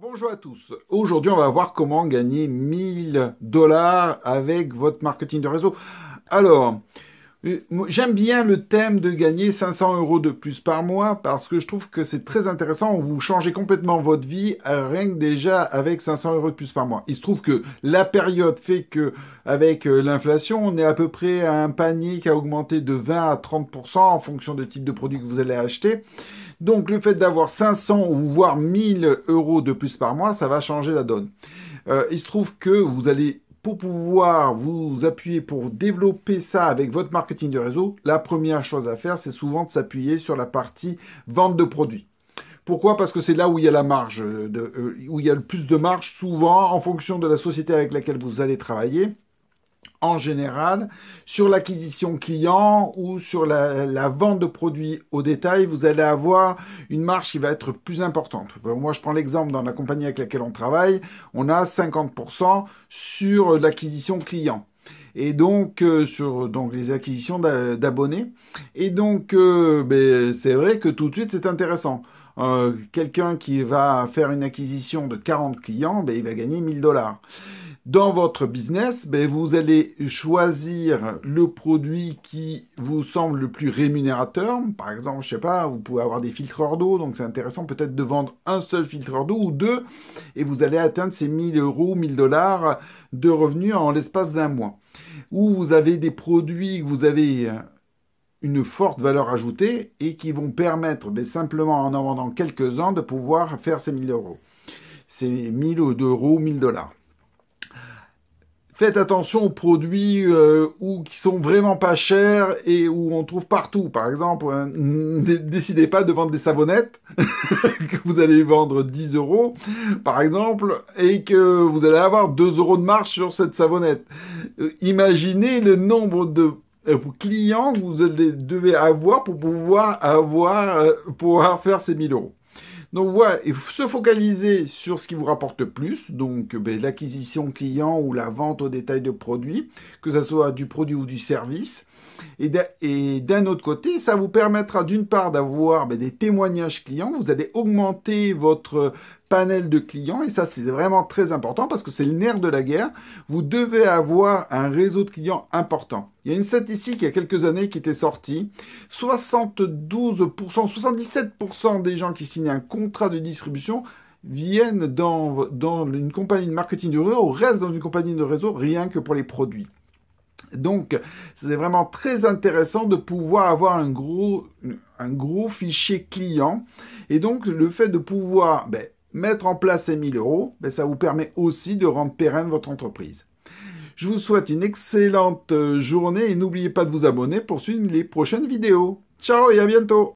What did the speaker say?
Bonjour à tous. Aujourd'hui, on va voir comment gagner 1000 $ avec votre marketing de réseau. Alors, j'aime bien le thème de gagner 500 € de plus par mois parce que je trouve que c'est très intéressant. Vous changez complètement votre vie rien que déjà avec 500 € de plus par mois. Il se trouve que la période fait que avec l'inflation, on est à peu près à un panier qui a augmenté de 20 à 30% en fonction du type de produit que vous allez acheter. Donc le fait d'avoir 500 ou voire 1000 € de plus par mois, ça va changer la donne. Il se trouve que vous allez, pour pouvoir vous appuyer pour développer ça avec votre marketing de réseau, la première chose à faire, c'est souvent de s'appuyer sur la partie vente de produits. Pourquoi? Parce que c'est là où il y a la marge, où il y a le plus de marge, souvent en fonction de la société avec laquelle vous allez travailler. En général, sur l'acquisition client ou sur la vente de produits au détail, vous allez avoir une marge qui va être plus importante. Moi, je prends l'exemple dans la compagnie avec laquelle on travaille, on a 50% sur l'acquisition client. Et donc, sur les acquisitions d'abonnés. Et donc, c'est vrai que tout de suite, c'est intéressant. Quelqu'un qui va faire une acquisition de 40 clients, il va gagner 1000 $. Dans votre business, vous allez choisir le produit qui vous semble le plus rémunérateur. Par exemple, je sais pas, vous pouvez avoir des filtreurs d'eau, donc c'est intéressant peut-être de vendre un seul filtreur d'eau ou deux, et vous allez atteindre ces 1000 €, 1000 $ de revenus en l'espace d'un mois. Ou vous avez des produits que vous avez une forte valeur ajoutée et qui vont permettre simplement en vendant quelques-uns de pouvoir faire ces 1000 €. C'est 1000 €, 1000 $. Faites attention aux produits qui sont vraiment pas chers et où on trouve partout. Par exemple, ne décidez pas de vendre des savonnettes que vous allez vendre 10 € par exemple, et que vous allez avoir 2 € de marge sur cette savonnette. Imaginez le nombre de clients que vous devez avoir pour pouvoir faire ces 1000 €. Donc voilà, il faut se focaliser sur ce qui vous rapporte le plus, donc l'acquisition client ou la vente au détail de produits, que ce soit du produit ou du service. Et d'un autre côté, ça vous permettra d'une part d'avoir des témoignages clients, vous allez augmenter votre panel de clients, et ça c'est vraiment très important parce que c'est le nerf de la guerre. Vous devez avoir un réseau de clients important. Il y a une statistique il y a quelques années qui était sortie, 72%, 77% des gens qui signent un contrat de distribution viennent dans une compagnie de marketing de réseau ou restent dans une compagnie de réseau rien que pour les produits. Donc, c'est vraiment très intéressant de pouvoir avoir un gros fichier client. Et donc, le fait de pouvoir mettre en place ces 1000 €, ça vous permet aussi de rendre pérenne votre entreprise. Je vous souhaite une excellente journée et n'oubliez pas de vous abonner pour suivre les prochaines vidéos. Ciao et à bientôt!